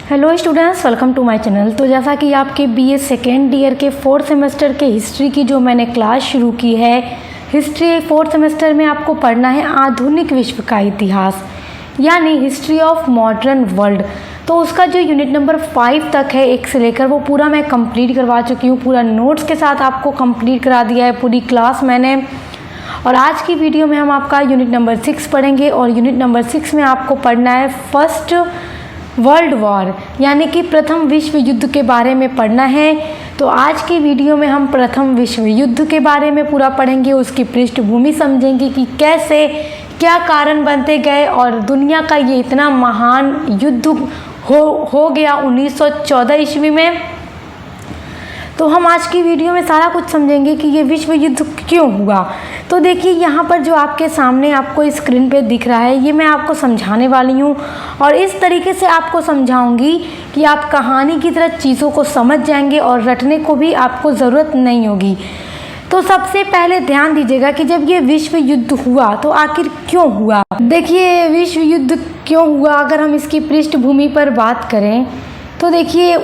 Hello students, welcome to my channel. तो जैसा कि आपके बीए सेकेंड ईयर के 4th सेमेस्टर के हिस्ट्री की जो मैंने क्लास शुरू की है, हिस्ट्री 4th सेमेस्टर में आपको पढ़ना है आधुनिक विश्व का इतिहास, यानी हिस्ट्री ऑफ मॉडर्न वर्ल्ड। तो उसका जो यूनिट नंबर 5 तक है 1 से लेकर, वो पूरा मैं कंप्लीट करवा चुकी हूँ। पूरा नोट्स के साथ आपको कंप्लीट करा दिया है पूरी क्लास मैंने। और आज की वीडियो में हम आपका यूनिट नंबर 6 पढ़ेंगे और यूनिट नंबर 6 में आपको पढ़ना है फर्स्ट वर्ल्ड वॉर, यानी कि प्रथम विश्व युद्ध के बारे में पढ़ना है। तो आज की वीडियो में हम प्रथम विश्व युद्ध के बारे में पूरा पढ़ेंगे, उसकी पृष्ठभूमि समझेंगे कि कैसे क्या कारण बनते गए और दुनिया का ये इतना महान युद्ध हो गया 1914 ईस्वी में। तो हम आज की वीडियो में सारा कुछ समझेंगे कि ये विश्व युद्ध क्यों हुआ। तो देखिए यहाँ पर जो आपके सामने आपको स्क्रीन पे दिख रहा है, ये मैं आपको समझाने वाली हूँ और इस तरीके से आपको समझाऊंगी कि आप कहानी की तरह चीज़ों को समझ जाएंगे और रटने को भी आपको ज़रूरत नहीं होगी। तो सबसे पहले ध्यान दीजिएगा कि जब ये विश्व युद्ध हुआ तो आखिर क्यों हुआ। देखिए विश्व युद्ध क्यों हुआ, अगर हम इसकी पृष्ठभूमि पर बात करें तो देखिए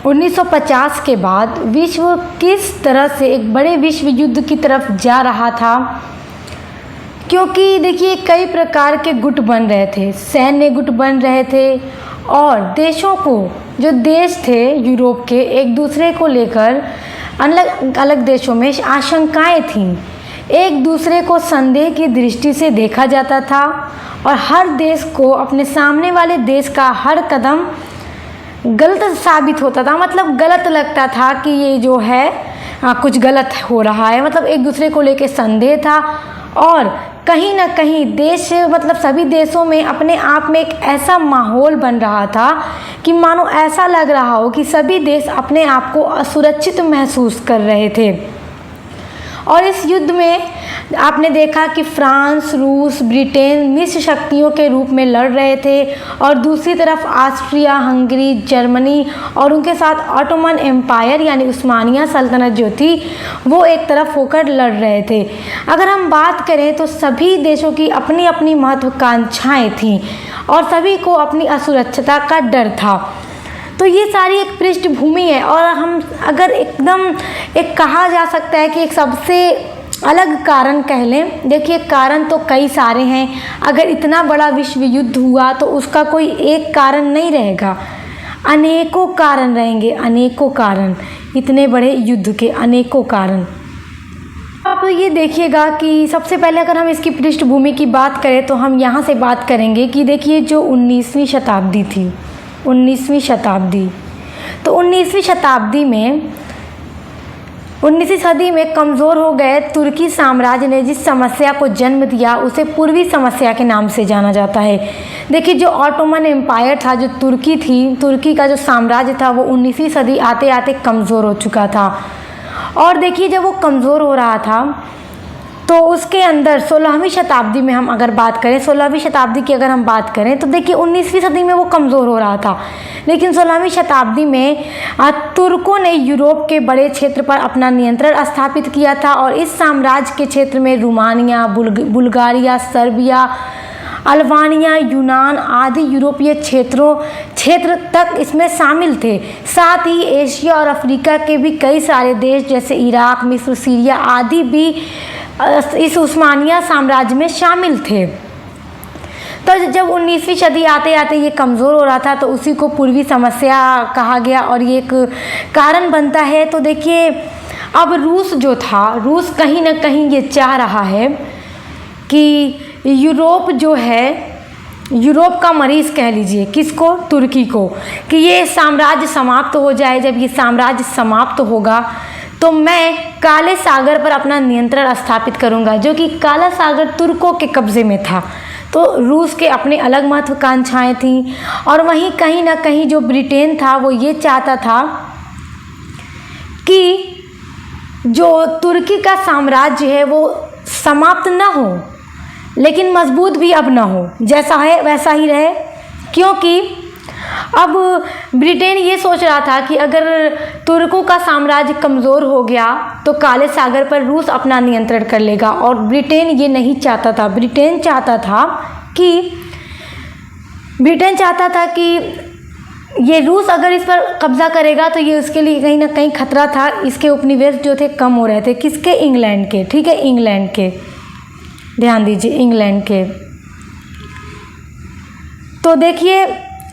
1950 के बाद विश्व किस तरह से एक बड़े विश्व युद्ध की तरफ जा रहा था, क्योंकि देखिए कई प्रकार के गुट बन रहे थे, सैन्य गुट बन रहे थे और देशों को, जो देश थे यूरोप के, एक दूसरे को लेकर अलग अलग देशों में आशंकाएं थीं। एक दूसरे को संदेह की दृष्टि से देखा जाता था और हर देश को अपने सामने वाले देश का हर कदम गलत साबित होता था, मतलब गलत लगता था कि ये जो है कुछ गलत हो रहा है। मतलब एक दूसरे को लेके संदेह था और कहीं ना कहीं देश, मतलब सभी देशों में अपने आप में एक ऐसा माहौल बन रहा था कि मानो ऐसा लग रहा हो कि सभी देश अपने आप को असुरक्षित महसूस कर रहे थे। और इस युद्ध में आपने देखा कि फ्रांस, रूस, ब्रिटेन मिश्र शक्तियों के रूप में लड़ रहे थे और दूसरी तरफ ऑस्ट्रिया, हंगरी, जर्मनी और उनके साथ ऑटोमन एम्पायर यानी उस्मानिया सल्तनत जो थी वो एक तरफ होकर लड़ रहे थे। अगर हम बात करें तो सभी देशों की अपनी अपनी महत्वाकांक्षाएं थीं और सभी को अपनी असुरक्षता का डर था। तो ये सारी एक पृष्ठभूमि है और हम अगर एकदम एक कहा जा सकता है कि एक सबसे अलग कारण कह लें। देखिए कारण तो कई सारे हैं, अगर इतना बड़ा विश्व युद्ध हुआ तो उसका कोई एक कारण नहीं रहेगा, अनेकों कारण रहेंगे, अनेकों कारण, इतने बड़े युद्ध के अनेकों कारण। आप ये देखिएगा कि सबसे पहले अगर हम इसकी पृष्ठभूमि की बात करें तो हम यहाँ से बात करेंगे कि देखिए जो 19वीं शताब्दी थी, 19वीं शताब्दी, तो 19वीं शताब्दी में 19वीं सदी में कमज़ोर हो गए तुर्की साम्राज्य ने जिस समस्या को जन्म दिया उसे पूर्वी समस्या के नाम से जाना जाता है। देखिए जो ऑटोमन एम्पायर था, जो तुर्की थी, तुर्की का जो साम्राज्य था वो 19वीं सदी आते आते कमज़ोर हो चुका था। और देखिए जब वो कमज़ोर हो रहा था तो उसके अंदर 16वीं शताब्दी में हम अगर बात करें, 16वीं शताब्दी की अगर हम बात करें तो देखिए 19वीं सदी में वो कमज़ोर हो रहा था, लेकिन 16वीं शताब्दी में तुर्कों ने यूरोप के बड़े क्षेत्र पर अपना नियंत्रण स्थापित किया था और इस साम्राज्य के क्षेत्र में रोमानिया, बुल्गारिया, सर्बिया, अल्बानिया, यूनान आदि यूरोपीय क्षेत्र तक इसमें शामिल थे। साथ ही एशिया और अफ्रीका के भी कई सारे देश जैसे इराक, मिस्र, सीरिया आदि भी इस उस्मानिया साम्राज्य में शामिल थे। तो जब 19वीं सदी आते आते ये कमज़ोर हो रहा था तो उसी को पूर्वी समस्या कहा गया और ये एक कारण बनता है। तो देखिए अब रूस जो था, रूस कहीं ना कहीं ये चाह रहा है कि यूरोप जो है, यूरोप का मरीज़ कह लीजिए किसको, तुर्की को, कि ये साम्राज्य समाप्त हो जाए। जब ये साम्राज्य समाप्त होगा तो मैं काले सागर पर अपना नियंत्रण स्थापित करूंगा, जो कि काला सागर तुर्कों के कब्ज़े में था। तो रूस के अपने अलग महत्वाकांक्षाएं थीं और वहीं कहीं ना कहीं जो ब्रिटेन था वो ये चाहता था कि जो तुर्की का साम्राज्य है वो समाप्त ना हो लेकिन मजबूत भी अब ना हो, जैसा है वैसा ही रहे। क्योंकि अब ब्रिटेन ये सोच रहा था कि अगर तुर्कों का साम्राज्य कमज़ोर हो गया तो काले सागर पर रूस अपना नियंत्रण कर लेगा और ब्रिटेन ये नहीं चाहता था। ब्रिटेन चाहता था कि ये रूस अगर इस पर कब्जा करेगा तो ये उसके लिए कहीं ना कहीं खतरा था। इसके उपनिवेश जो थे कम हो रहे थे। किसके? इंग्लैंड के। ठीक है, इंग्लैंड के, ध्यान दीजिए, इंग्लैंड के। तो देखिए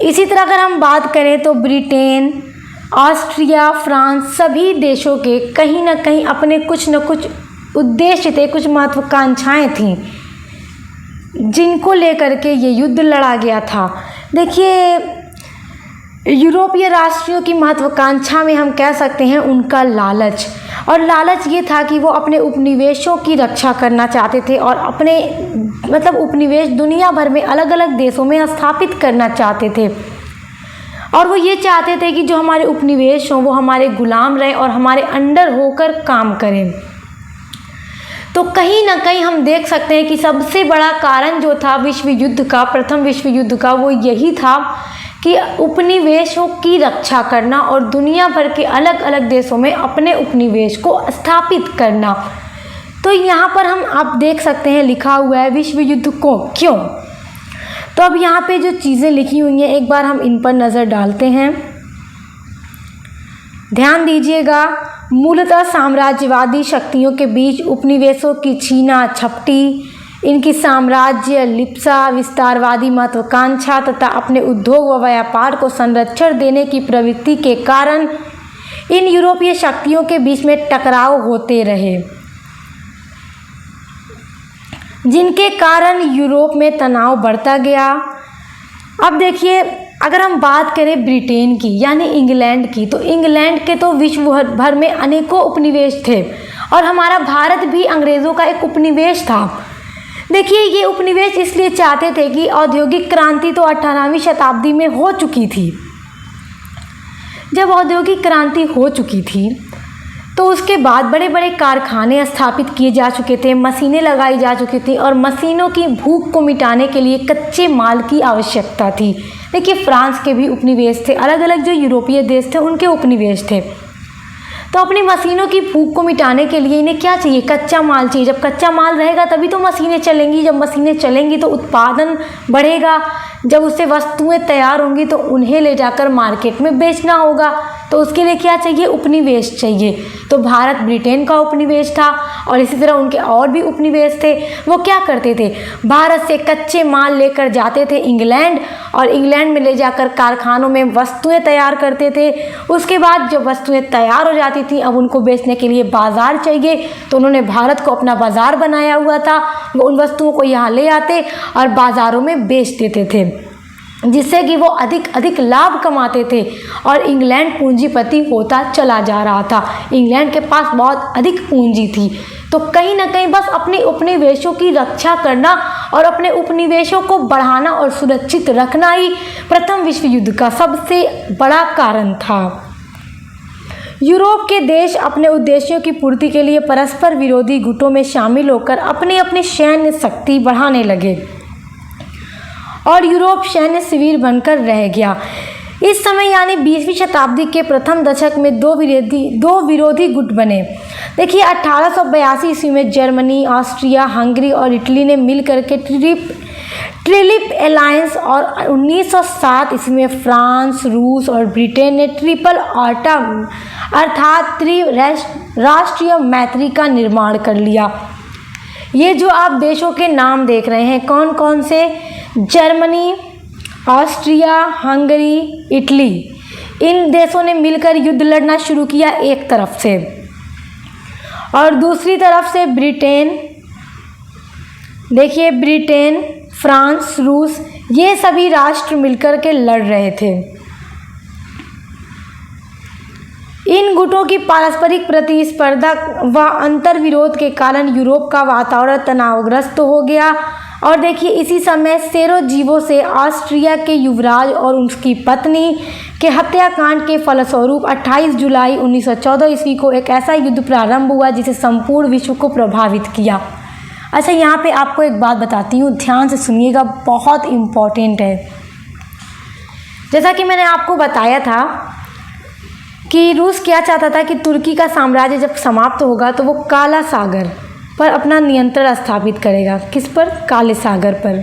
इसी तरह अगर हम बात करें तो ब्रिटेन, ऑस्ट्रिया, फ्रांस, सभी देशों के कहीं ना कहीं अपने कुछ न कुछ उद्देश्य थे, कुछ महत्वाकांक्षाएं थीं जिनको लेकर के ये युद्ध लड़ा गया था। देखिए यूरोपीय राष्ट्रों की महत्वाकांक्षा में हम कह सकते हैं उनका लालच, और लालच ये था कि वो अपने उपनिवेशों की रक्षा करना चाहते थे और अपने मतलब उपनिवेश दुनिया भर में अलग अलग देशों में स्थापित करना चाहते थे। और वो ये चाहते थे कि जो हमारे उपनिवेश हों वो हमारे गुलाम रहें और हमारे अंडर होकर काम करें। तो कहीं ना कहीं हम देख सकते हैं कि सबसे बड़ा कारण जो था विश्व युद्ध का, प्रथम विश्व युद्ध का, वो यही था कि उपनिवेशों की रक्षा करना और दुनिया भर के अलग अलग देशों में अपने उपनिवेश को स्थापित करना। तो यहाँ पर हम आप देख सकते हैं लिखा हुआ है विश्व युद्ध को क्यों। तो अब यहाँ पे जो चीज़ें लिखी हुई हैं एक बार हम इन पर नज़र डालते हैं, ध्यान दीजिएगा। मूलतः साम्राज्यवादी शक्तियों के बीच उपनिवेशों की छीना झपटी, इनकी साम्राज्य लिप्सा, विस्तारवादी महत्वाकांक्षा तथा अपने उद्योग व व्यापार को संरक्षण देने की प्रवृत्ति के कारण इन यूरोपीय शक्तियों के बीच में टकराव होते रहे, जिनके कारण यूरोप में तनाव बढ़ता गया। अब देखिए अगर हम बात करें ब्रिटेन की यानी इंग्लैंड की, तो इंग्लैंड के तो विश्व भर में अनेकों उपनिवेश थे और हमारा भारत भी अंग्रेज़ों का एक उपनिवेश था। देखिए ये उपनिवेश इसलिए चाहते थे कि औद्योगिक क्रांति तो 18वीं शताब्दी में हो चुकी थी। जब औद्योगिक क्रांति हो चुकी थी तो उसके बाद बड़े बड़े कारखाने स्थापित किए जा चुके थे, मशीनें लगाई जा चुकी थी और मशीनों की भूख को मिटाने के लिए कच्चे माल की आवश्यकता थी। देखिए फ्रांस के भी उपनिवेश थे, अलग अलग जो यूरोपीय देश थे उनके उपनिवेश थे। तो अपनी मशीनों की भूख को मिटाने के लिए इन्हें क्या चाहिए? कच्चा माल चाहिए। जब कच्चा माल रहेगा तभी तो मशीनें चलेंगी, जब मशीनें चलेंगी तो उत्पादन बढ़ेगा, जब उससे वस्तुएं तैयार होंगी तो उन्हें ले जाकर मार्केट में बेचना होगा। तो उसके लिए क्या चाहिए? उपनिवेश चाहिए। तो भारत ब्रिटेन का उपनिवेश था और इसी तरह उनके और भी उपनिवेश थे। वो क्या करते थे? भारत से कच्चे माल लेकर जाते थे इंग्लैंड और इंग्लैंड में ले जाकर कारखानों में वस्तुएं तैयार करते थे। उसके बाद जब वस्तुएं तैयार हो जाती थी अब उनको बेचने के लिए बाज़ार चाहिए, तो उन्होंने भारत को अपना बाज़ार बनाया हुआ था। वो उन वस्तुओं को यहाँ ले आते और बाज़ारों में बेच देते थे, जिससे कि वो अधिक लाभ कमाते थे और इंग्लैंड पूंजीपति होता चला जा रहा था। इंग्लैंड के पास बहुत अधिक पूंजी थी। तो कहीं ना कहीं बस अपने उपनिवेशों की रक्षा करना और अपने उपनिवेशों को बढ़ाना और सुरक्षित रखना ही प्रथम विश्व युद्ध का सबसे बड़ा कारण था। यूरोप के देश अपने उद्देश्यों की पूर्ति के लिए परस्पर विरोधी गुटों में शामिल होकर अपनी अपनी सैन्य शक्ति बढ़ाने लगे और यूरोप सैन्य शिविर बनकर रह गया। इस समय यानी 20वीं शताब्दी के प्रथम दशक में दो विरोधी गुट बने। देखिए 1882 ईस्वी में जर्मनी, ऑस्ट्रिया, हंगरी और इटली ने मिलकर के ट्रिलिप अलायंस और 1907 ईस्वी में फ्रांस, रूस और ब्रिटेन ने ट्रिपल ऑटम अर्थात त्रिराष्ट्रीय मैत्री का निर्माण कर लिया। ये जो आप देशों के नाम देख रहे हैं कौन कौन से? जर्मनी, ऑस्ट्रिया, हंगरी, इटली, इन देशों ने मिलकर युद्ध लड़ना शुरू किया एक तरफ से, और दूसरी तरफ से ब्रिटेन, देखिए ब्रिटेन, फ्रांस, रूस, ये सभी राष्ट्र मिलकर के लड़ रहे थे। इन गुटों की पारस्परिक प्रतिस्पर्धा व अंतर्विरोध के कारण यूरोप का वातावरण तनावग्रस्त हो गया। और देखिए इसी समय सेरोजीवो से ऑस्ट्रिया के युवराज और उसकी पत्नी के हत्याकांड के फलस्वरूप 28 जुलाई 1914 ईस्वी को एक ऐसा युद्ध प्रारंभ हुआ जिसे संपूर्ण विश्व को प्रभावित किया। अच्छा यहाँ पे आपको एक बात बताती हूँ, ध्यान से सुनिएगा, बहुत इम्पॉर्टेंट है। जैसा कि मैंने आपको बताया था कि रूस क्या चाहता था कि तुर्की का साम्राज्य जब समाप्त होगा तो वो काला सागर पर अपना नियंत्रण स्थापित करेगा। किस पर? काले सागर पर।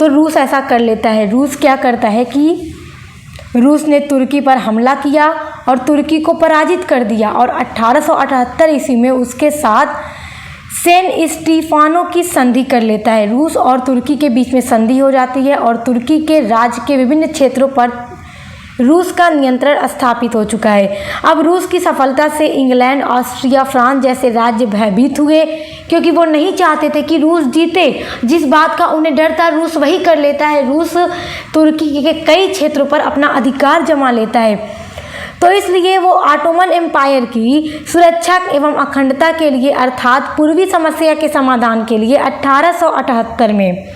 तो रूस ऐसा कर लेता है। रूस क्या करता है कि रूस ने तुर्की पर हमला किया और तुर्की को पराजित कर दिया और 1878 ईस्वी में उसके साथ सेंट स्टीफानो की संधि कर लेता है। रूस और तुर्की के बीच में संधि हो जाती है और तुर्की के राज्य के विभिन्न क्षेत्रों पर रूस का नियंत्रण स्थापित हो चुका है। अब रूस की सफलता से इंग्लैंड, ऑस्ट्रिया, फ्रांस जैसे राज्य भयभीत हुए, क्योंकि वो नहीं चाहते थे कि रूस जीते। जिस बात का उन्हें डर था रूस वही कर लेता है। रूस तुर्की के कई क्षेत्रों पर अपना अधिकार जमा लेता है। तो इसलिए वो ऑटोमन एम्पायर की सुरक्षा एवं अखंडता के लिए अर्थात पूर्वी समस्या के समाधान के लिए 1878 में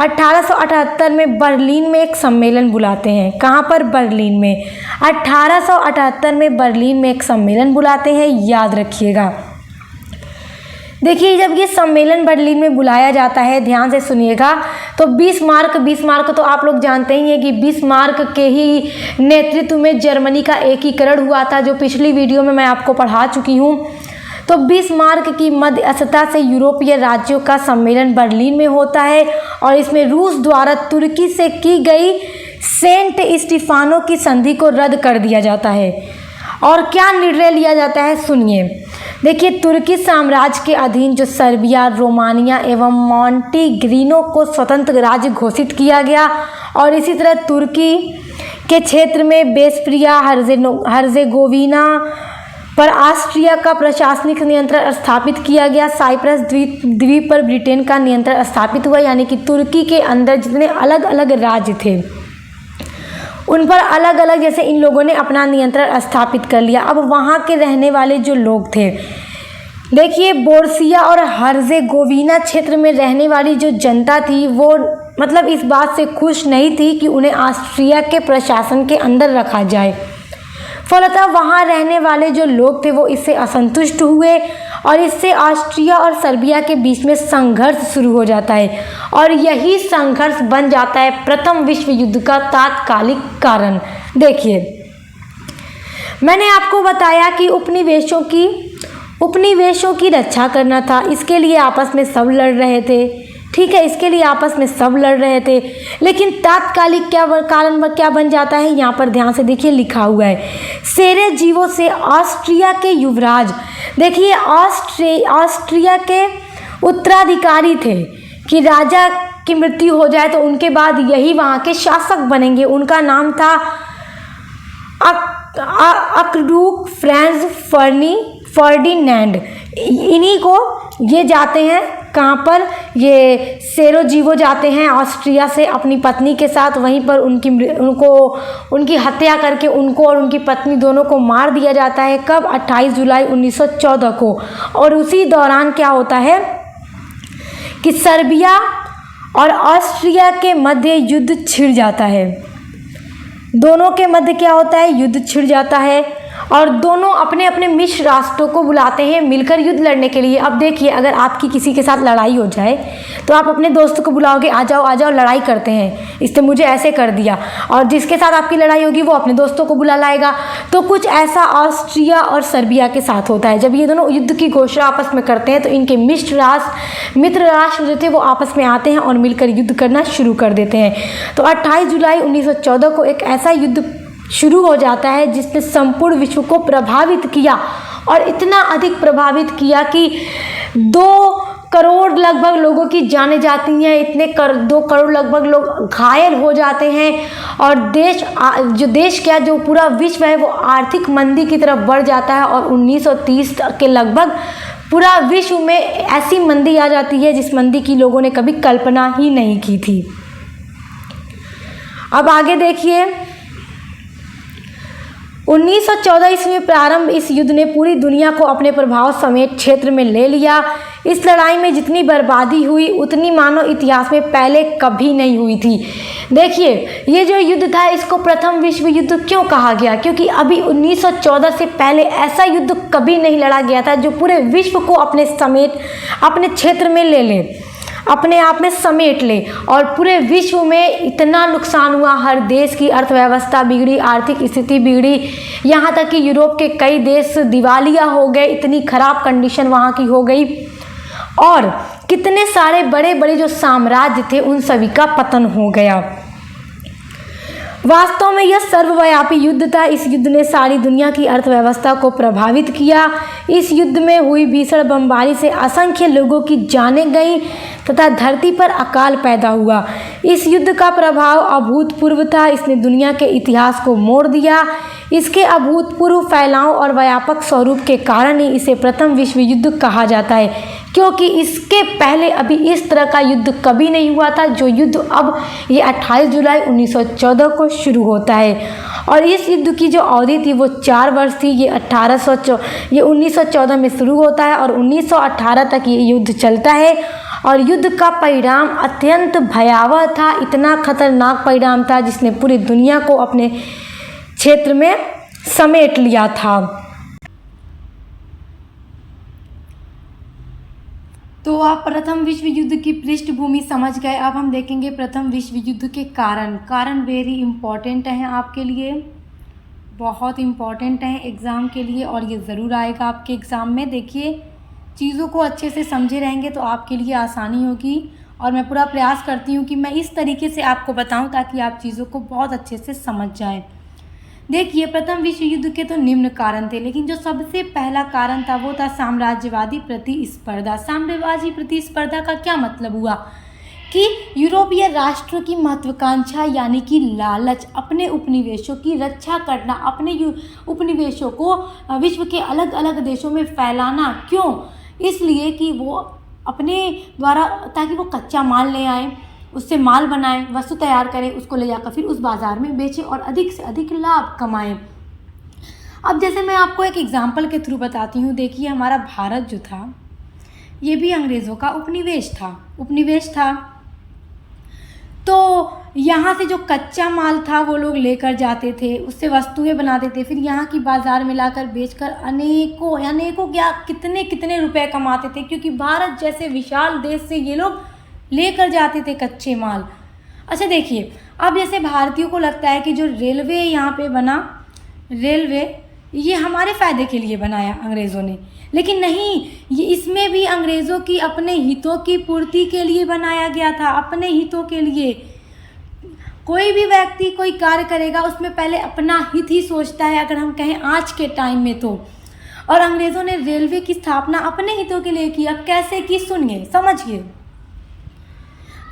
1878 में बर्लिन में एक सम्मेलन बुलाते हैं। कहाँ पर? बर्लिन में। 1878 में बर्लिन में एक सम्मेलन बुलाते हैं, याद रखिएगा। देखिए, जब ये सम्मेलन बर्लिन में बुलाया जाता है, ध्यान से सुनिएगा, तो बिस्मार्क तो आप लोग जानते ही हैं कि बिस्मार्क के ही नेतृत्व में जर्मनी का एकीकरण हुआ था, जो पिछली वीडियो में मैं आपको पढ़ा चुकी हूँ। तो बिस्मार्क की मध्यस्थता से यूरोपीय राज्यों का सम्मेलन बर्लिन में होता है और इसमें रूस द्वारा तुर्की से की गई सेंट स्टीफानो की संधि को रद्द कर दिया जाता है। और क्या निर्णय लिया जाता है, सुनिए। देखिए, तुर्की साम्राज्य के अधीन जो सर्बिया, रोमानिया एवं मॉन्टीग्रीनो को स्वतंत्र राज्य घोषित किया गया और इसी तरह तुर्की के क्षेत्र में बेस्प्रिया, हर्जेगोविना पर ऑस्ट्रिया का प्रशासनिक नियंत्रण स्थापित किया गया। साइप्रस द्वीप पर ब्रिटेन का नियंत्रण स्थापित हुआ, यानी कि तुर्की के अंदर जितने अलग अलग राज्य थे उन पर अलग अलग जैसे इन लोगों ने अपना नियंत्रण स्थापित कर लिया। अब वहाँ के रहने वाले जो लोग थे, देखिए, बोर्सिया और हर्जेगोविना क्षेत्र में रहने वाली जो जनता थी वो मतलब इस बात से खुश नहीं थी कि उन्हें ऑस्ट्रिया के प्रशासन के अंदर रखा जाए। फलतः वहाँ रहने वाले जो लोग थे वो इससे असंतुष्ट हुए और इससे ऑस्ट्रिया और सर्बिया के बीच में संघर्ष शुरू हो जाता है और यही संघर्ष बन जाता है प्रथम विश्व युद्ध का तात्कालिक कारण। देखिए, मैंने आपको बताया कि उपनिवेशों की रक्षा करना था, इसके लिए आपस में सब लड़ रहे थे। ठीक है, इसके लिए आपस में सब लड़ रहे थे, लेकिन तात्कालिक कारण क्या बन जाता है, यहाँ पर ध्यान से देखिए, लिखा हुआ है। सेरेजीवो से ऑस्ट्रिया के युवराज, देखिए, ऑस्ट्रिया के उत्तराधिकारी थे कि राजा की मृत्यु हो जाए तो उनके बाद यही वहाँ के शासक बनेंगे। उनका नाम था आर्कड्यूक फ्रांज फर्डिनैंड। इन्हीं को ये जाते हैं कहाँ पर, ये सेरेजीवो जाते हैं ऑस्ट्रिया से अपनी पत्नी के साथ। वहीं पर उनकी हत्या करके उनको और उनकी पत्नी दोनों को मार दिया जाता है। कब? 28 जुलाई 1914 को। और उसी दौरान क्या होता है कि सर्बिया और ऑस्ट्रिया के मध्य युद्ध छिड़ जाता है। दोनों के मध्य क्या होता है, युद्ध छिड़ जाता है और दोनों अपने अपने मित्र राष्ट्रों को बुलाते हैं मिलकर युद्ध लड़ने के लिए। अब देखिए, अगर आपकी किसी के साथ लड़ाई हो जाए तो आप अपने दोस्त को बुलाओगे, आ जाओ लड़ाई करते हैं, इसने मुझे ऐसे कर दिया, और जिसके साथ आपकी लड़ाई होगी वो अपने दोस्तों को बुला लाएगा। तो कुछ ऐसा ऑस्ट्रिया और सर्बिया के साथ होता है। जब ये दोनों युद्ध की घोषणा आपस में करते हैं तो इनके मित्र राष्ट्र जो थे वो आपस में आते हैं और मिलकर युद्ध करना शुरू कर देते हैं। तो 28 जुलाई 1914 को एक ऐसा युद्ध शुरू हो जाता है जिसने संपूर्ण विश्व को प्रभावित किया और इतना अधिक प्रभावित किया कि 2 करोड़ लगभग लोगों की जानें जाती हैं। 2 करोड़ लगभग लोग घायल हो जाते हैं और जो पूरा विश्व है वो आर्थिक मंदी की तरफ बढ़ जाता है और 1930 के लगभग पूरा विश्व में ऐसी मंदी आ जाती है जिस मंदी की लोगों ने कभी कल्पना ही नहीं की थी। अब आगे देखिए, 1914 ईस्वी में प्रारंभ इस युद्ध ने पूरी दुनिया को अपने प्रभाव समेत क्षेत्र में ले लिया। इस लड़ाई में जितनी बर्बादी हुई उतनी मानव इतिहास में पहले कभी नहीं हुई थी। देखिए, ये जो युद्ध था इसको प्रथम विश्व युद्ध क्यों कहा गया, क्योंकि अभी 1914 से पहले ऐसा युद्ध कभी नहीं लड़ा गया था जो पूरे विश्व को अपने क्षेत्र में ले ले, अपने आप में समेट ले। और पूरे विश्व में इतना नुकसान हुआ, हर देश की अर्थव्यवस्था बिगड़ी, आर्थिक स्थिति बिगड़ी, यहाँ तक कि यूरोप के कई देश दिवालिया हो गए, इतनी खराब कंडीशन वहाँ की हो गई और कितने सारे बड़े बड़े जो साम्राज्य थे उन सभी का पतन हो गया। वास्तव में यह सर्वव्यापी युद्ध था। इस युद्ध ने सारी दुनिया की अर्थव्यवस्था को प्रभावित किया। इस युद्ध में हुई भीषण बमबारी से असंख्य लोगों की जानें गईं तथा धरती पर अकाल पैदा हुआ। इस युद्ध का प्रभाव अभूतपूर्व था। इसने दुनिया के इतिहास को मोड़ दिया। इसके अभूतपूर्व फैलाव और व्यापक स्वरूप के कारण ही इसे प्रथम विश्व युद्ध कहा जाता है, क्योंकि इसके पहले अभी इस तरह का युद्ध कभी नहीं हुआ था। जो युद्ध अब ये 28 जुलाई 1914 को शुरू होता है और इस युद्ध की जो अवधि थी वो 4 वर्ष थी। ये 1914 में शुरू होता है और 1918 तक ये युद्ध चलता है और युद्ध का परिणाम अत्यंत भयावह था। इतना खतरनाक परिणाम था जिसने पूरी दुनिया को अपने क्षेत्र में समेट लिया था। तो आप प्रथम विश्व युद्ध की पृष्ठभूमि समझ गए। अब हम देखेंगे प्रथम विश्व युद्ध के कारण वेरी इम्पॉर्टेंट हैं आपके लिए, बहुत इम्पॉर्टेंट हैं एग्ज़ाम के लिए और ये ज़रूर आएगा आपके एग्ज़ाम में। देखिए, चीज़ों को अच्छे से समझे रहेंगे तो आपके लिए आसानी होगी और मैं पूरा प्रयास करती हूँ कि मैं इस तरीके से आपको बताऊँ ताकि आप चीज़ों को बहुत अच्छे से समझ जाएँ। देखिए, प्रथम विश्व युद्ध के तो निम्न कारण थे, लेकिन जो सबसे पहला कारण था वो था साम्राज्यवादी प्रतिस्पर्धा। साम्राज्यवादी प्रतिस्पर्धा का क्या मतलब हुआ कि यूरोपीय राष्ट्रों की महत्वाकांक्षा यानी कि लालच, अपने उपनिवेशों की रक्षा करना, अपने उपनिवेशों को विश्व के अलग अलग देशों में फैलाना। क्यों? इसलिए कि वो अपने द्वारा, ताकि वो कच्चा माल ले आए, उससे माल बनाएं, वस्तु तैयार करें, उसको ले जाकर फिर उस बाज़ार में बेचें और अधिक से अधिक लाभ कमाएं। अब जैसे मैं आपको एक एग्जाम्पल के थ्रू बताती हूँ। देखिए, हमारा भारत जो था ये भी अंग्रेज़ों का उपनिवेश था। तो यहाँ से जो कच्चा माल था वो लोग लेकर जाते थे, उससे वस्तुएं बनाते थे, फिर यहाँ की बाज़ार में लाकर बेचकर अनेकों क्या कितने रुपए कमाते थे, क्योंकि भारत जैसे विशाल देश से ये लोग लेकर जाते थे कच्चे माल। अच्छा देखिए, अब जैसे भारतीयों को लगता है कि जो रेलवे यहाँ पे बना, रेलवे ये हमारे फ़ायदे के लिए बनाया अंग्रेज़ों ने, लेकिन नहीं, ये इसमें भी अंग्रेज़ों की अपने हितों की पूर्ति के लिए बनाया गया था, अपने हितों के लिए। कोई भी व्यक्ति कोई कार्य करेगा उसमें पहले अपना हित ही सोचता है, अगर हम कहें आज के टाइम में तो। और अंग्रेज़ों ने रेलवे की स्थापना अपने हितों के लिए किया। कैसे की? सुनिए, समझिए।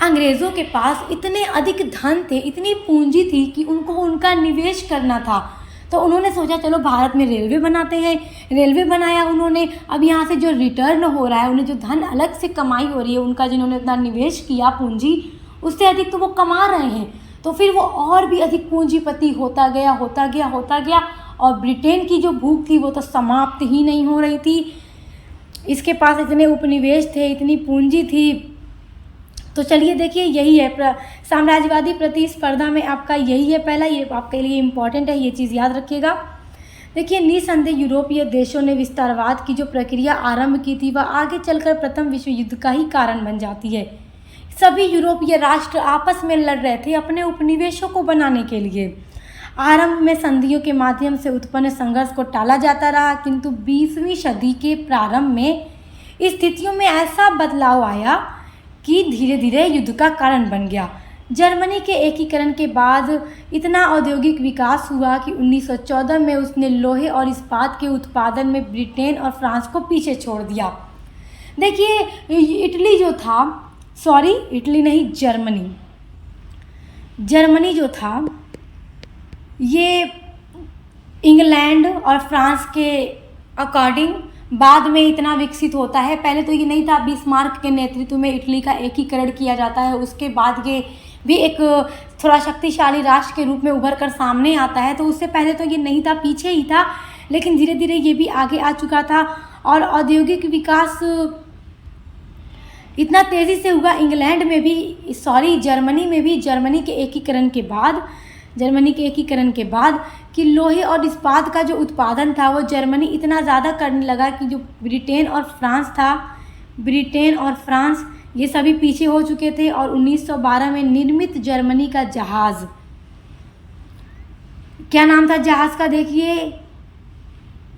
अंग्रेज़ों के पास इतने अधिक धन थे, इतनी पूंजी थी कि उनको उनका निवेश करना था, तो उन्होंने सोचा चलो भारत में रेलवे बनाते हैं। रेलवे बनाया उन्होंने। अब यहाँ से जो रिटर्न हो रहा है, उन्हें जो धन अलग से कमाई हो रही है, उनका जिन्होंने इतना निवेश किया पूंजी, उससे अधिक तो वो कमा रहे हैं, तो फिर वो और भी अधिक पूंजीपति होता गया और ब्रिटेन की जो भूख थी वो तो समाप्त ही नहीं हो रही थी। इसके पास इतने उपनिवेश थे, इतनी पूंजी थी। तो चलिए देखिए, यही है साम्राज्यवादी प्रतिस्पर्धा में आपका यही है पहला, ये आपके लिए इम्पॉर्टेंट है, ये चीज़ याद रखिएगा। देखिए, निसंदेह यूरोपीय देशों ने विस्तारवाद की जो प्रक्रिया आरंभ की थी वह आगे चलकर प्रथम विश्व युद्ध का ही कारण बन जाती है। सभी यूरोपीय राष्ट्र आपस में लड़ रहे थे अपने उपनिवेशों को बनाने के लिए। आरंभ में संधियों के माध्यम से उत्पन्न संघर्ष को टाला जाता रहा, किंतु 20वीं सदी के प्रारंभ में स्थितियों में ऐसा बदलाव आया कि धीरे धीरे युद्ध का कारण बन गया। जर्मनी के एकीकरण के बाद इतना औद्योगिक विकास हुआ कि 1914 में उसने लोहे और इस्पात के उत्पादन में ब्रिटेन और फ्रांस को पीछे छोड़ दिया। देखिए, जर्मनी जो था ये इंग्लैंड और फ्रांस के अकॉर्डिंग बाद में इतना विकसित होता है। पहले तो ये नहीं था। बिस्मार्क के नेतृत्व में इटली का एकीकरण किया जाता है, उसके बाद ये भी एक थोड़ा शक्तिशाली राष्ट्र के रूप में उभर कर सामने आता है। तो उससे पहले तो ये नहीं था, पीछे ही था, लेकिन धीरे धीरे ये भी आगे आ चुका था। और औद्योगिक विकास इतना तेज़ी से हुआ जर्मनी में भी, जर्मनी के एकीकरण के बाद कि लोहे और इस्पात का जो उत्पादन था वो जर्मनी इतना ज़्यादा करने लगा कि जो ब्रिटेन और फ्रांस ये सभी पीछे हो चुके थे। और 1912 में निर्मित जर्मनी का जहाज़, क्या नाम था जहाज़ का? देखिए,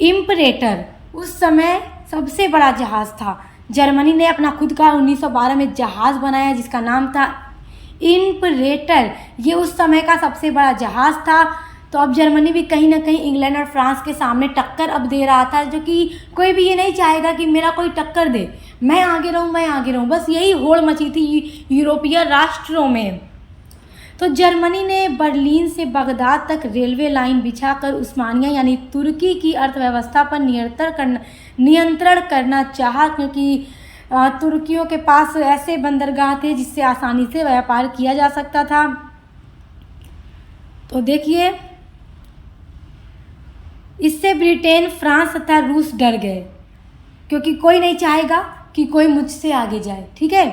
इम्परेटर, उस समय सबसे बड़ा जहाज़ था। जर्मनी ने अपना खुद का 1912 में जहाज़ बनाया जिसका नाम था इम्परेटर, ये उस समय का सबसे बड़ा जहाज़ था। तो अब जर्मनी भी कहीं ना कहीं इंग्लैंड और फ्रांस के सामने टक्कर अब दे रहा था, जो कि कोई भी ये नहीं चाहेगा कि मेरा कोई टक्कर दे, मैं आगे रहूँ, मैं आगे रहूँ। बस यही होड़ मची थी यूरोपीय राष्ट्रों में। तो जर्मनी ने बर्लिन से बगदाद तक रेलवे लाइन बिछाकर उस्मानिया यानी तुर्की की अर्थव्यवस्था पर नियंत्रण करना चाहा, क्योंकि तुर्कियों के पास ऐसे बंदरगाह थे जिससे आसानी से व्यापार किया जा सकता था। तो देखिए, इससे ब्रिटेन, फ्रांस तथा रूस डर गए, क्योंकि कोई नहीं चाहेगा कि कोई मुझसे आगे जाए। ठीक है।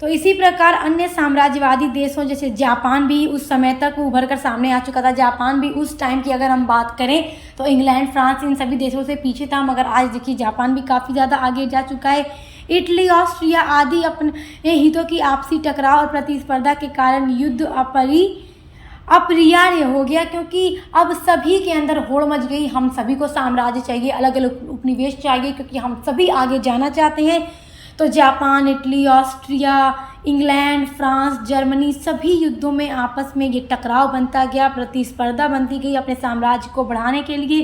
तो इसी प्रकार अन्य साम्राज्यवादी देशों जैसे जापान भी उस समय तक उभर कर सामने आ चुका था। जापान भी उस टाइम की अगर हम बात करें तो इंग्लैंड, फ्रांस इन सभी देशों से पीछे था, मगर आज देखिए जापान भी काफ़ी ज़्यादा आगे जा चुका है। इटली, ऑस्ट्रिया आदि अपने हितों की आपसी टकराव और प्रतिस्पर्धा के कारण युद्ध अपरिहार्य हो गया, क्योंकि अब सभी के अंदर होड़ मच गई। हम सभी को साम्राज्य चाहिए, अलग अलग उपनिवेश चाहिए, क्योंकि हम सभी आगे जाना चाहते हैं। तो Japan, Italy, Austria, England, France, Germany सभी युद्धों में आपस में ये टकराव बनता गया, प्रतिस्पर्धा बनती गई अपने साम्राज्य को बढ़ाने के लिए।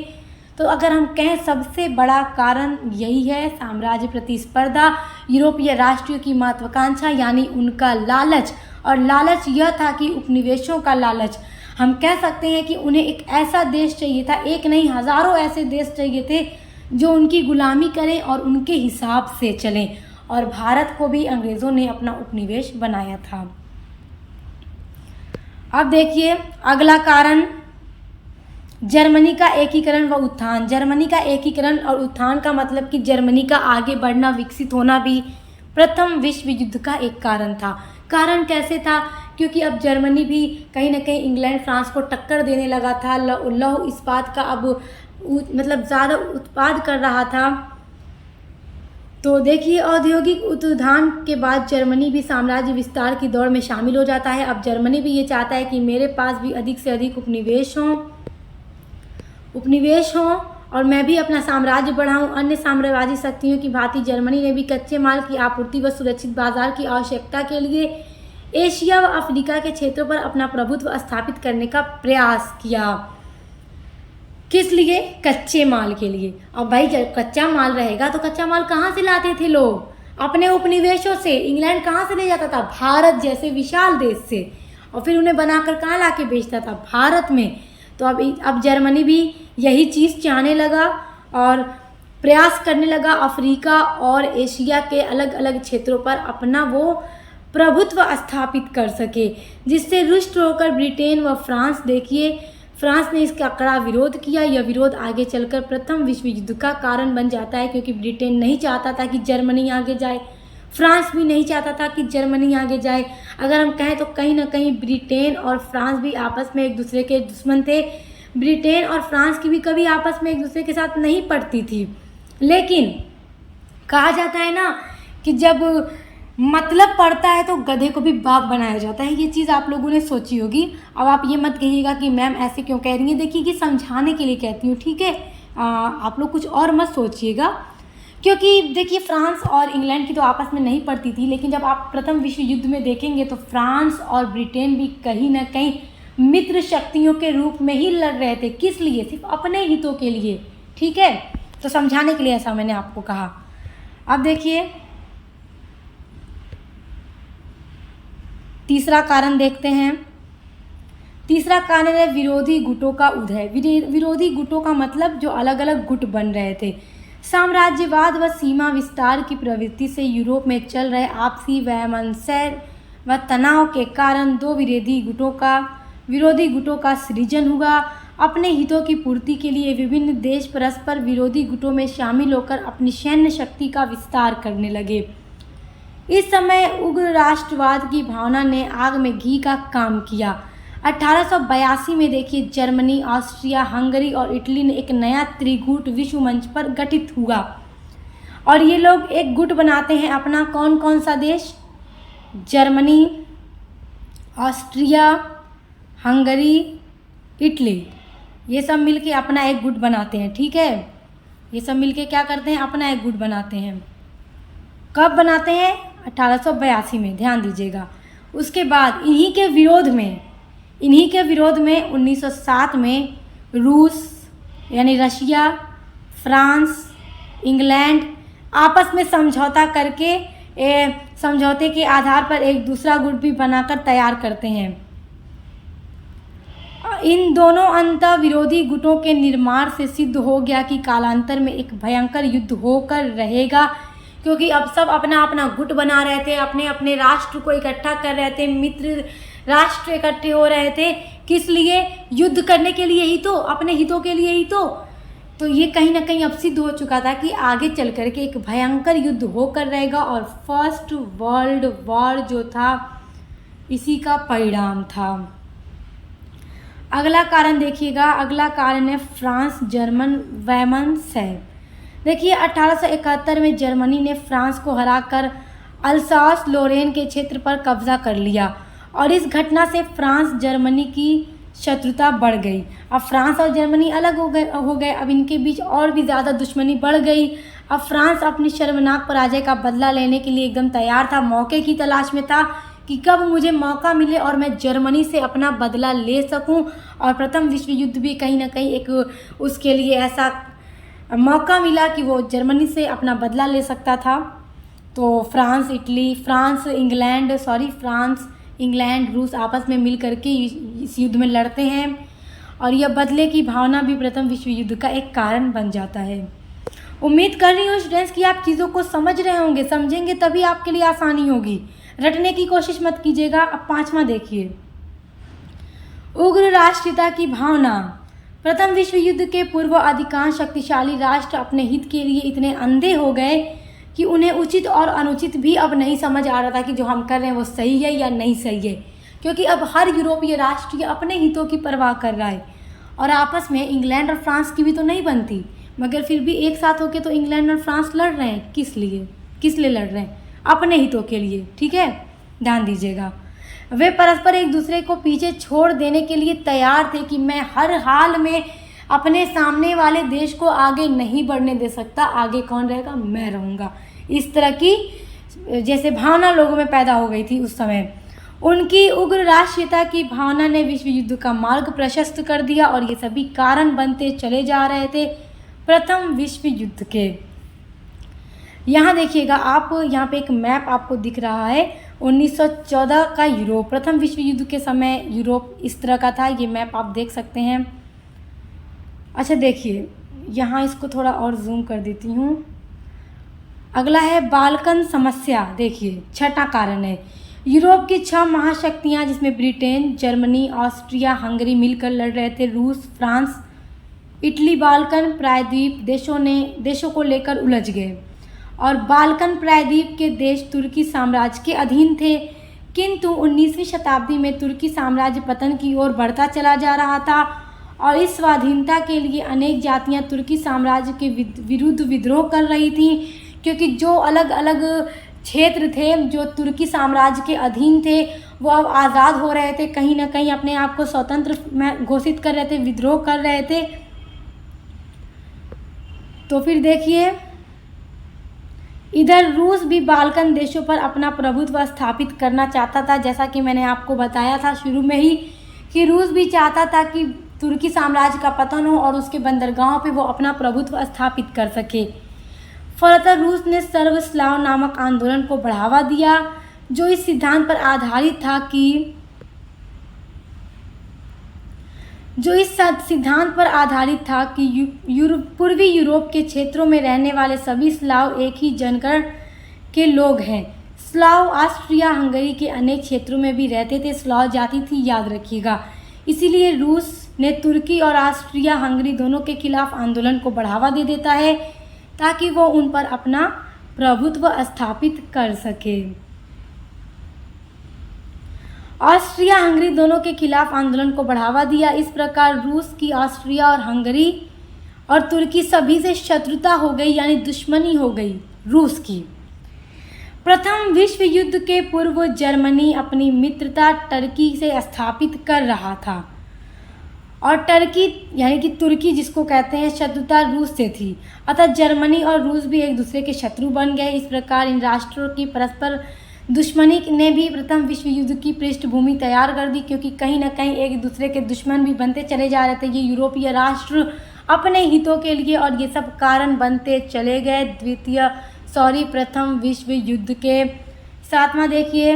तो अगर हम कहें सबसे बड़ा कारण यही है, साम्राज्य प्रतिस्पर्धा, यूरोपीय राष्ट्रों की महत्वाकांक्षा यानी उनका लालच। और लालच यह था कि उपनिवेशों का लालच। हम कह सकते हैं कि उन्हें एक ऐसा देश चाहिए था, एक नहीं हज़ारों ऐसे देश चाहिए थे जो उनकी गुलामी करें और उनके हिसाब से चलें। और भारत को भी अंग्रेज़ों ने अपना उपनिवेश बनाया था। अब देखिए अगला कारण, जर्मनी का एकीकरण व उत्थान। जर्मनी का एकीकरण और उत्थान का मतलब कि जर्मनी का आगे बढ़ना, विकसित होना भी प्रथम विश्व युद्ध का एक कारण था। कारण कैसे था? क्योंकि अब जर्मनी भी कहीं ना कहीं इंग्लैंड, फ्रांस को टक्कर देने लगा था। लौह इस्पात का अब मतलब ज़्यादा उत्पाद कर रहा था। तो देखिए औद्योगिक उत्थान के बाद जर्मनी भी साम्राज्य विस्तार की दौड़ में शामिल हो जाता है। अब जर्मनी भी ये चाहता है कि मेरे पास भी अधिक से अधिक उपनिवेश हों और मैं भी अपना साम्राज्य बढ़ाऊं। अन्य साम्राज्यवादी शक्तियों की भांति जर्मनी ने भी कच्चे माल की आपूर्ति व सुरक्षित बाजार की आवश्यकता के लिए एशिया व अफ्रीका के क्षेत्रों पर अपना प्रभुत्व स्थापित करने का प्रयास किया। किस लिए? कच्चे माल के लिए। अब भाई जब कच्चा माल रहेगा तो कच्चा माल कहाँ से लाते थे लोग? अपने उपनिवेशों से। इंग्लैंड कहाँ से ले जाता था? भारत जैसे विशाल देश से। और फिर उन्हें बनाकर कहाँ ला के बेचता था? भारत में। तो अब जर्मनी भी यही चीज़ चाहने लगा और प्रयास करने लगा अफ्रीका और एशिया के अलग अलग क्षेत्रों पर अपना वो प्रभुत्व स्थापित कर सके, जिससे रुष्ट होकर ब्रिटेन व फ्रांस, देखिए फ्रांस ने इसका कड़ा विरोध किया। यह विरोध आगे चलकर प्रथम विश्व युद्ध का कारण बन जाता है, क्योंकि ब्रिटेन नहीं चाहता था कि जर्मनी आगे जाए, फ्रांस भी नहीं चाहता था कि जर्मनी आगे जाए। अगर हम कहें तो कहीं ना कहीं ब्रिटेन और फ्रांस भी आपस में एक दूसरे के दुश्मन थे। ब्रिटेन और फ्रांस की भी कभी आपस में एक दूसरे के साथ नहीं पड़ती थी, लेकिन कहा जाता है ना कि जब मतलब पड़ता है तो गधे को भी बाप बनाया जाता है। ये चीज़ आप लोगों ने सोची होगी। अब आप ये मत कहिएगा कि मैम ऐसे क्यों कह रही हैं। देखिए कि समझाने के लिए कहती हूँ, ठीक है। आप लोग कुछ और मत सोचिएगा, क्योंकि देखिए फ्रांस और इंग्लैंड की तो आपस में नहीं पड़ती थी, लेकिन जब आप प्रथम विश्व युद्ध में देखेंगे तो फ्रांस और ब्रिटेन भी कहीं ना कहीं मित्र शक्तियों के रूप में ही लड़ रहे थे। किस लिए? सिर्फ अपने हितों के लिए, ठीक है। तो समझाने के लिए ऐसा मैंने आपको कहा। अब देखिए तीसरा कारण देखते हैं। तीसरा कारण है विरोधी गुटों का उदय। विरोधी गुटों का मतलब जो अलग अलग गुट बन रहे थे। साम्राज्यवाद व सीमा विस्तार की प्रवृत्ति से यूरोप में चल रहे आपसी वैमनस्य व तनाव के कारण दो विरोधी गुटों का सृजन हुआ। अपने हितों की पूर्ति के लिए विभिन्न देश परस्पर विरोधी गुटों में शामिल होकर अपनी सैन्य शक्ति का विस्तार करने लगे। इस समय उग्र राष्ट्रवाद की भावना ने आग में घी का काम किया। 1882 में देखिए जर्मनी, ऑस्ट्रिया, हंगरी और इटली ने एक नया त्रिगुट विश्व मंच पर गठित हुआ और ये लोग एक गुट बनाते हैं अपना। कौन कौन सा देश? जर्मनी, ऑस्ट्रिया, हंगरी, इटली, ये सब मिलके अपना एक गुट बनाते हैं, ठीक है। ये सब मिलके क्या करते हैं? अपना एक गुट बनाते हैं। कब बनाते हैं? 1882 में, ध्यान दीजिएगा। उसके बाद इन्हीं के विरोध में 1907 में रूस यानी रशिया, फ्रांस, इंग्लैंड आपस में समझौता करके समझौते के आधार पर एक दूसरा गुट भी बनाकर तैयार करते हैं। इन दोनों अंत विरोधी गुटों के निर्माण से सिद्ध हो गया कि कालांतर में एक भयंकर युद्ध होकर रहेगा, क्योंकि अब सब अपना अपना गुट बना रहे थे, अपने अपने राष्ट्र को इकट्ठा कर रहे थे, मित्र राष्ट्र इकट्ठे हो रहे थे। किस लिए? युद्ध करने के लिए ही तो, अपने हितों के लिए ही तो ये कहीं ना कहीं अब सिद्ध हो चुका था कि आगे चल कर के एक भयंकर युद्ध होकर रहेगा और फर्स्ट वर्ल्ड वॉर जो था इसी का परिणाम था। अगला कारण देखिएगा, अगला कारण है फ्रांस जर्मन वैमनस है। देखिए 1871 में जर्मनी ने फ्रांस को हराकर अल्सास लोरेन के क्षेत्र पर कब्जा कर लिया और इस घटना से फ्रांस जर्मनी की शत्रुता बढ़ गई। अब फ्रांस और जर्मनी अलग हो गए। अब इनके बीच और भी ज़्यादा दुश्मनी बढ़ गई। अब फ्रांस अपनी शर्मनाक पराजय का बदला लेने के लिए एकदम तैयार था, मौके की तलाश में था कि कब मुझे मौका मिले और मैं जर्मनी से अपना बदला ले सकूं। और प्रथम विश्व युद्ध भी कहीं ना कहीं एक उसके लिए ऐसा मौका मिला कि वो जर्मनी से अपना बदला ले सकता था। तो फ्रांस, इंग्लैंड, रूस आपस में मिल करके इस युद्ध में लड़ते हैं और यह बदले की भावना भी प्रथम विश्व युद्ध का एक कारण बन जाता है। उम्मीद कर रही हूँ स्टूडेंट्स कि आप चीज़ों को समझ रहे होंगे, समझेंगे तभी आपके लिए आसानी होगी, रटने की कोशिश मत कीजिएगा। अब 5वां देखिए, उग्र राष्ट्रीयता की भावना। प्रथम विश्व युद्ध के पूर्व अधिकांश शक्तिशाली राष्ट्र अपने हित के लिए इतने अंधे हो गए कि उन्हें उचित और अनुचित भी अब नहीं समझ आ रहा था कि जो हम कर रहे हैं वो सही है या नहीं सही है, क्योंकि अब हर यूरोपीय राष्ट्र अपने हितों की परवाह कर रहा है और आपस में इंग्लैंड और फ्रांस की भी तो नहीं बनती, मगर फिर भी एक साथ होकर तो इंग्लैंड और फ्रांस लड़ रहे हैं। किस लिए लड़ रहे हैं? अपने हितों के लिए। ठीक है, ध्यान दीजिएगा। वे परस्पर एक दूसरे को पीछे छोड़ देने के लिए तैयार थे कि मैं हर हाल में अपने सामने वाले देश को आगे नहीं बढ़ने दे सकता, आगे कौन रहेगा? मैं रहूँगा। इस तरह की जैसे भावना लोगों में पैदा हो गई थी उस समय। उनकी उग्र राष्ट्रीयता की भावना ने विश्व युद्ध का मार्ग प्रशस्त कर दिया और ये सभी कारण बनते चले जा रहे थे प्रथम विश्व युद्ध के। यहाँ देखिएगा आप, यहाँ पे एक मैप आपको दिख रहा है 1914 का यूरोप। प्रथम विश्व युद्ध के समय यूरोप इस तरह का था, ये मैप आप देख सकते हैं। अच्छा देखिए, यहाँ इसको थोड़ा और जूम कर देती हूँ। अगला है बाल्कन समस्या। देखिए 6वां कारण है, यूरोप की 6 महाशक्तियाँ जिसमें ब्रिटेन, जर्मनी, ऑस्ट्रिया, हंगरी मिलकर लड़ रहे थे। रूस, फ्रांस, इटली बाल्कन प्रायद्वीप देशों को लेकर उलझ गए और बाल्कन प्रायद्वीप के देश तुर्की साम्राज्य के अधीन थे। किंतु 19वीं शताब्दी में तुर्की साम्राज्य पतन की ओर बढ़ता चला जा रहा था और इस स्वाधीनता के लिए अनेक जातियां तुर्की साम्राज्य के विरुद्ध विद्रोह कर रही थीं, क्योंकि जो अलग अलग क्षेत्र थे जो तुर्की साम्राज्य के अधीन थे वो अब आज़ाद हो रहे थे, कहीं ना कहीं अपने आप को स्वतंत्र घोषित कर रहे थे, विद्रोह कर रहे थे। तो फिर देखिए इधर रूस भी बाल्कन देशों पर अपना प्रभुत्व स्थापित करना चाहता था। जैसा कि मैंने आपको बताया था शुरू में ही कि रूस भी चाहता था कि तुर्की साम्राज्य का पतन हो और उसके बंदरगाहों पे वो अपना प्रभुत्व स्थापित कर सके। फलतः रूस ने सर्व स्लाव नामक आंदोलन को बढ़ावा दिया, जो इस सिद्धांत पर आधारित था कि पूर्वी यूरोप के क्षेत्रों में रहने वाले सभी स्लाव एक ही जनगण के लोग हैं। स्लाव ऑस्ट्रिया हंगरी के अनेक क्षेत्रों में भी रहते थे, स्लाव जाति थी, याद रखिएगा। इसीलिए रूस ने तुर्की और ऑस्ट्रिया हंगरी दोनों के खिलाफ आंदोलन को बढ़ावा दे देता है ताकि वो उन पर अपना प्रभुत्व स्थापित कर सके। ऑस्ट्रिया हंगरी दोनों के खिलाफ आंदोलन को बढ़ावा दिया। इस प्रकार रूस की ऑस्ट्रिया और हंगरी और तुर्की सभी से शत्रुता हो गई, यानी दुश्मनी हो गई रूस की। प्रथम विश्व युद्ध के पूर्व जर्मनी अपनी मित्रता टर्की से स्थापित कर रहा था और टर्की यानी कि तुर्की जिसको कहते हैं शत्रुता रूस से थी, अतः जर्मनी और रूस भी एक दूसरे के शत्रु बन गए। इस प्रकार इन राष्ट्रों की परस्पर दुश्मनी ने भी प्रथम विश्व युद्ध की पृष्ठभूमि तैयार कर दी, क्योंकि कहीं ना कहीं एक दूसरे के दुश्मन भी बनते चले जा रहे थे ये यूरोपीय राष्ट्र अपने हितों के लिए, और ये सब कारण बनते चले गए प्रथम विश्व युद्ध के। सातवां देखिए,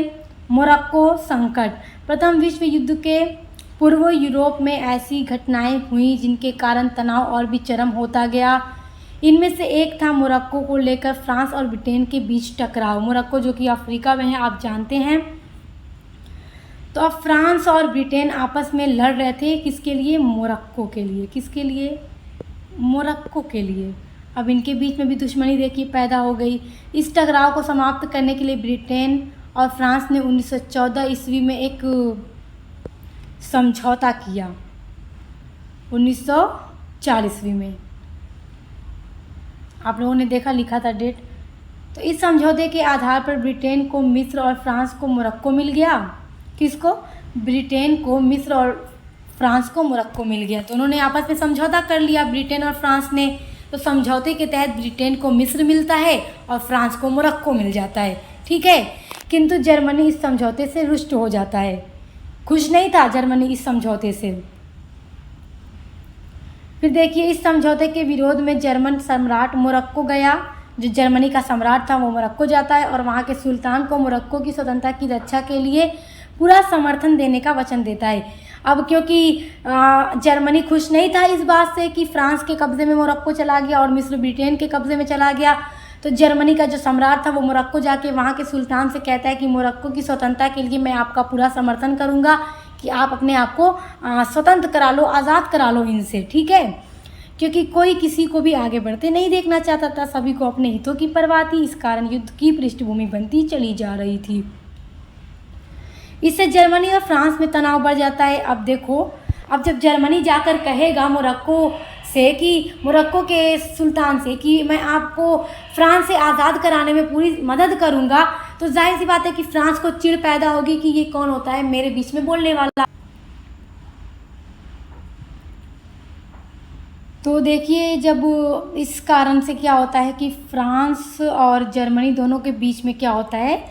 मोरक्को संकट। प्रथम विश्व युद्ध के पूर्व यूरोप में ऐसी घटनाएं हुई जिनके कारण तनाव और भी चरम होता गया। इनमें से एक था मोरक्को को लेकर फ्रांस और ब्रिटेन के बीच टकराव। मोरक्को जो कि अफ्रीका में है, आप जानते हैं। तो अब फ्रांस और ब्रिटेन आपस में लड़ रहे थे, किसके लिए? मोरक्को के लिए। किसके लिए? मोरक्को के लिए। अब इनके बीच में भी दुश्मनी देखिए पैदा हो गई। इस टकराव को समाप्त करने के लिए ब्रिटेन और फ्रांस ने 1914 ईस्वी में एक समझौता किया। 1940 ईस्वी में आप लोगों ने देखा, लिखा था डेट। तो इस समझौते के आधार पर ब्रिटेन को मिस्र और फ्रांस को मोरक्को मिल गया। किसको? ब्रिटेन को मिस्र और फ्रांस को मोरक्को मिल गया। तो उन्होंने आपस में समझौता कर लिया ब्रिटेन और फ्रांस ने। तो समझौते के तहत ब्रिटेन को मिस्र मिलता है और फ्रांस को मोरक्को मिल जाता है, ठीक है। किंतु जर्मनी इस समझौते से रुष्ट हो जाता है, खुश नहीं था जर्मनी इस समझौते से। फिर देखिए, इस समझौते के विरोध में जर्मन सम्राट मोरक्को गया। जो जर्मनी का सम्राट था वो मोरक्को जाता है और वहाँ के सुल्तान को मोरक्को की स्वतंत्रता की रक्षा के लिए पूरा समर्थन देने का वचन देता है। अब क्योंकि जर्मनी खुश नहीं था इस बात से कि फ्रांस के कब्ज़े में मोरक्को चला गया और मिस्र ब्रिटेन के कब्ज़े में चला गया, तो जर्मनी का जो सम्राट था वो मोरक्को जाके वहाँ के सुल्तान से कहता है कि मोरक्को की स्वतंत्रता के लिए मैं आपका पूरा समर्थन करूँगा कि आप अपने आप को स्वतंत्र करा लो, आज़ाद करा लो इनसे, ठीक है। क्योंकि कोई किसी को भी आगे बढ़ते नहीं देखना चाहता था, सभी को अपने हितों की परवाह थी। इस कारण युद्ध की पृष्ठभूमि बनती चली जा रही थी। इससे जर्मनी और फ्रांस में तनाव बढ़ जाता है। अब देखो, अब जब जर्मनी जाकर कहेगा मोरक्को से कि मोरक्को के सुल्तान से कि मैं आपको फ्रांस से आज़ाद कराने में पूरी मदद करूंगा, तो जाहिर सी बात है कि फ्रांस को चिढ़ पैदा होगी कि ये कौन होता है मेरे बीच में बोलने वाला। तो देखिए, जब इस कारण से क्या होता है कि फ्रांस और जर्मनी दोनों के बीच में क्या होता है,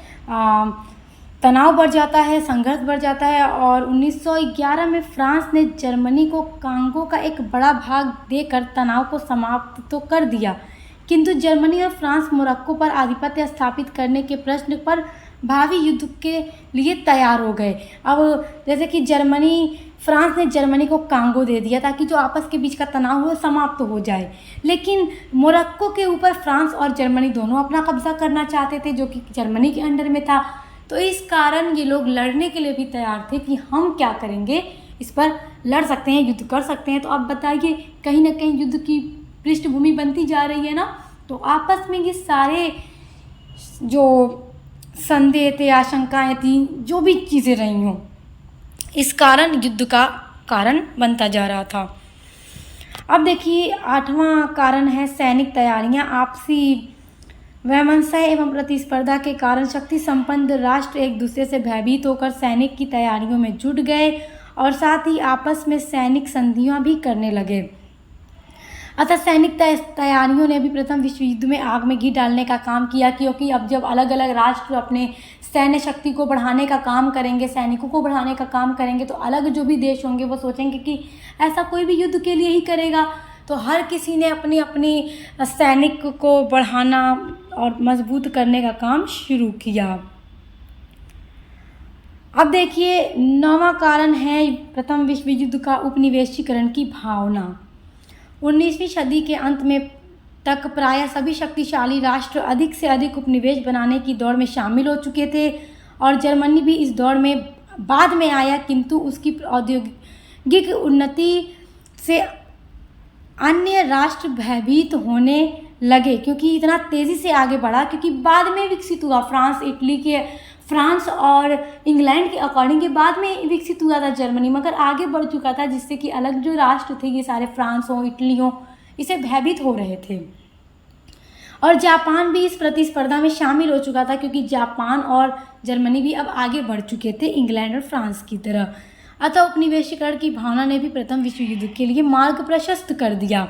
तनाव बढ़ जाता है, संघर्ष बढ़ जाता है। और 1911 में फ्रांस ने जर्मनी को कांगो का एक बड़ा भाग देकर तनाव को समाप्त तो कर दिया, किंतु जर्मनी और फ्रांस मोरक्को पर आधिपत्य स्थापित करने के प्रश्न पर भावी युद्ध के लिए तैयार हो गए। अब जैसे कि फ्रांस ने जर्मनी को कांगो दे दिया ताकि जो आपस के बीच का तनाव है समाप्त हो जाए, लेकिन मोरक्को के ऊपर फ्रांस और जर्मनी दोनों अपना कब्जा करना चाहते थे जो कि जर्मनी के अंडर में था। तो इस कारण ये लोग लड़ने के लिए भी तैयार थे कि हम क्या करेंगे, इस पर लड़ सकते हैं, युद्ध कर सकते हैं। तो अब बताइए, कहीं ना कहीं युद्ध की पृष्ठभूमि बनती जा रही है ना। तो आपस में ये सारे जो संदेह थे, आशंकाएं थी, जो भी चीज़ें रही हों, इस कारण युद्ध का कारण बनता जा रहा था। अब देखिए, 8वां कारण है सैनिक तैयारियां। आपसी वैमनस्य एवं प्रतिस्पर्धा के कारण शक्ति संपन्न राष्ट्र एक दूसरे से भयभीत होकर सैनिक की तैयारियों में जुट गए और साथ ही आपस में सैनिक संधियां भी करने लगे। अतः सैनिक तैयारियों ने भी प्रथम विश्व युद्ध में आग में घी डालने का काम किया, क्योंकि अब जब अलग अलग राष्ट्र अपने सैन्य शक्ति को बढ़ाने का काम करेंगे, सैनिकों को बढ़ाने का काम करेंगे, तो अलग जो भी देश होंगे वो सोचेंगे कि ऐसा कोई भी युद्ध के लिए ही करेगा। तो हर किसी ने अपनी अपनी सैनिक को बढ़ाना और मजबूत करने का काम शुरू किया। अब देखिए, 9वां कारण है प्रथम विश्व युद्ध का उपनिवेशीकरण की भावना। 19वीं सदी के अंत में तक प्रायः सभी शक्तिशाली राष्ट्र अधिक से अधिक उपनिवेश बनाने की दौड़ में शामिल हो चुके थे और जर्मनी भी इस दौड़ में बाद में आया, किंतु उसकी औद्योगिक उन्नति से अन्य राष्ट्र भयभीत होने लगे, क्योंकि इतना तेज़ी से आगे बढ़ा, क्योंकि बाद में विकसित हुआ। फ्रांस और इंग्लैंड के अकॉर्डिंग के बाद में विकसित हुआ था जर्मनी, मगर आगे बढ़ चुका था, जिससे कि अलग जो राष्ट्र थे, ये सारे फ्रांस हो, इटली हो, इसे भयभीत हो रहे थे। और जापान भी इस प्रतिस्पर्धा में शामिल हो चुका था, क्योंकि जापान और जर्मनी भी अब आगे बढ़ चुके थे इंग्लैंड और फ्रांस की तरह। अतः उपनिवेशीकरण की भावना ने भी प्रथम विश्व युद्ध के लिए मार्ग प्रशस्त कर दिया।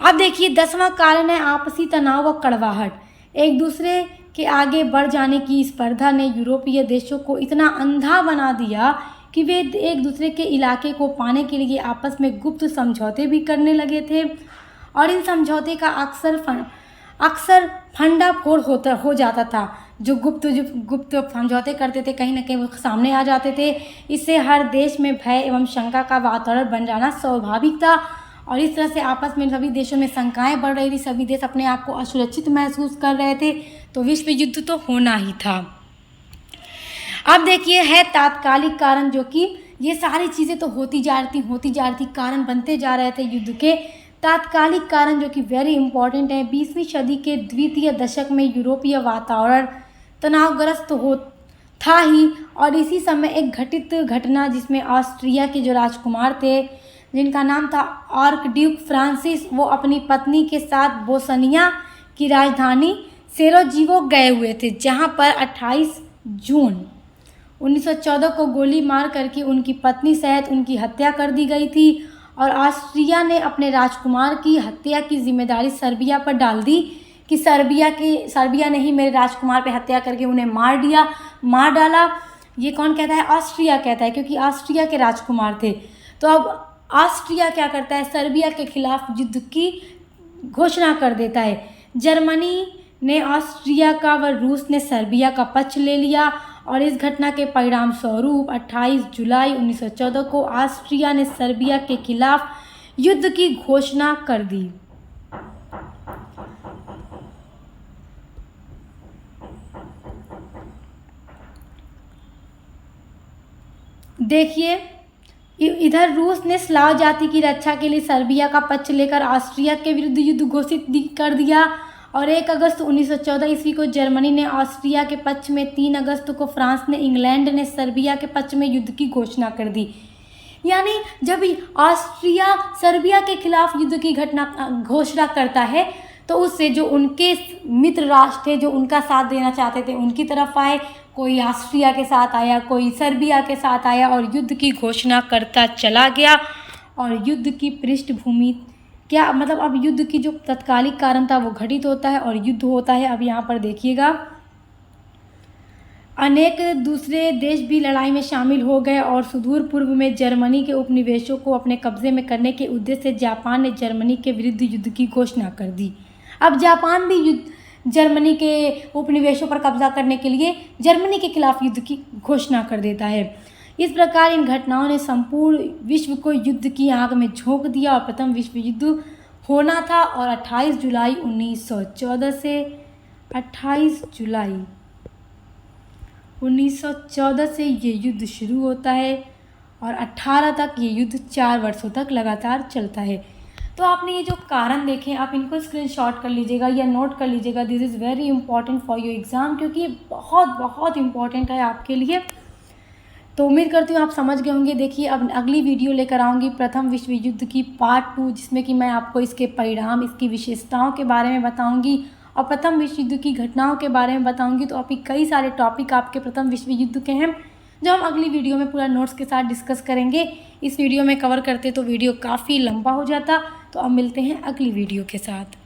अब देखिए, 10वां कारण है आपसी तनाव व कड़वाहट। एक दूसरे के आगे बढ़ जाने की स्पर्धा ने यूरोपीय देशों को इतना अंधा बना दिया कि वे एक दूसरे के इलाके को पाने के लिए आपस में गुप्त समझौते भी करने लगे थे, और इन समझौते का अक्सर फंडाफोड़ हो जाता था। जो गुप्त समझौते करते थे कहीं ना कहीं वो सामने आ जाते थे। इससे हर देश में भय एवं शंका का वातावरण बन जाना स्वाभाविक था, और इस तरह से आपस में सभी देशों में शंकाएं बढ़ रही थी, सभी देश अपने आप को असुरक्षित महसूस कर रहे थे, तो विश्व युद्ध तो होना ही था। अब देखिए है तात्कालिक कारण, जो कि ये सारी चीज़ें तो होती जा रही थी, कारण बनते जा रहे थे युद्ध के। तात्कालिक कारण जो कि वेरी इंपॉर्टेंट है, 20वीं सदी के द्वितीय दशक में यूरोपीय वातावरण तनावग्रस्त था ही, और इसी समय एक घटित घटना जिसमें ऑस्ट्रिया के जो राजकुमार थे जिनका नाम था आर्कड्यूक फ्रांसिस, वो अपनी पत्नी के साथ बोस्निया की राजधानी सेरोजीवो गए हुए थे, जहां पर 28 जून 1914 को गोली मार करके उनकी पत्नी सहित उनकी हत्या कर दी गई थी, और ऑस्ट्रिया ने अपने राजकुमार की हत्या की जिम्मेदारी सर्बिया पर डाल दी कि सर्बिया ने ही मेरे राजकुमार पे हत्या करके उन्हें मार डाला। ये कौन कहता है? ऑस्ट्रिया कहता है, क्योंकि ऑस्ट्रिया के राजकुमार थे। तो अब ऑस्ट्रिया क्या करता है? सर्बिया के खिलाफ युद्ध की घोषणा कर देता है। जर्मनी ने ऑस्ट्रिया का व रूस ने सर्बिया का पक्ष ले लिया, और इस घटना के परिणाम स्वरूप 28 जुलाई 1914 को ऑस्ट्रिया ने सर्बिया के खिलाफ युद्ध की घोषणा कर दी। देखिए इधर रूस ने स्लाव जाति की रक्षा के लिए सर्बिया का पक्ष लेकर ऑस्ट्रिया के विरुद्ध युद्ध घोषित कर दिया, और 1 अगस्त 1914 ईस्वी को जर्मनी ने ऑस्ट्रिया के पक्ष में, 3 अगस्त को फ्रांस ने, इंग्लैंड ने सर्बिया के पक्ष में युद्ध की घोषणा कर दी। यानी जब ऑस्ट्रिया सर्बिया के खिलाफ युद्ध की घोषणा करता है, तो उससे जो उनके मित्र राष्ट्र थे, जो उनका साथ देना चाहते थे, उनकी तरफ आए। कोई ऑस्ट्रिया के साथ आया, कोई सर्बिया के साथ आया, और युद्ध की घोषणा करता चला गया। और युद्ध की पृष्ठभूमि क्या, मतलब अब युद्ध की जो तत्कालिक कारण था वो घटित होता है और युद्ध होता है। अब यहाँ पर देखिएगा अनेक दूसरे देश भी लड़ाई में शामिल हो गए, और सुदूर पूर्व में जर्मनी के उपनिवेशों को अपने कब्जे में करने के उद्देश्य से जापान ने जर्मनी के विरुद्ध युद्ध की घोषणा कर दी। अब जापान भी जर्मनी के उपनिवेशों पर कब्जा करने के लिए जर्मनी के खिलाफ युद्ध की घोषणा कर देता है। इस प्रकार इन घटनाओं ने संपूर्ण विश्व को युद्ध की आग में झोंक दिया, और प्रथम विश्व युद्ध होना था। और 28 जुलाई 1914 से 28 जुलाई 1914 से ये युद्ध शुरू होता है, और 18 तक ये युद्ध 4 वर्षों तक लगातार चलता है। तो आपने ये जो कारण देखे, आप इनको स्क्रीनशॉट कर लीजिएगा या नोट कर लीजिएगा। This is very important for your exam, क्योंकि ये बहुत बहुत इंपॉर्टेंट है आपके लिए। तो उम्मीद करती हूँ आप समझ गए होंगे। देखिए अब अगली वीडियो लेकर आऊँगी प्रथम विश्व युद्ध की पार्ट 2, जिसमें कि मैं आपको इसके परिणाम, इसकी विशेषताओं के बारे में बताऊँगी, और प्रथम विश्व युद्ध की घटनाओं के बारे में बताऊँगी। तो अभी कई सारे टॉपिक आपके प्रथम विश्व युद्ध के हैं, जो हम अगली वीडियो में पूरा नोट्स के साथ डिस्कस करेंगे। इस वीडियो में कवर करते तो वीडियो काफ़ी लंबा हो जाता। तो अब मिलते हैं अगली वीडियो के साथ।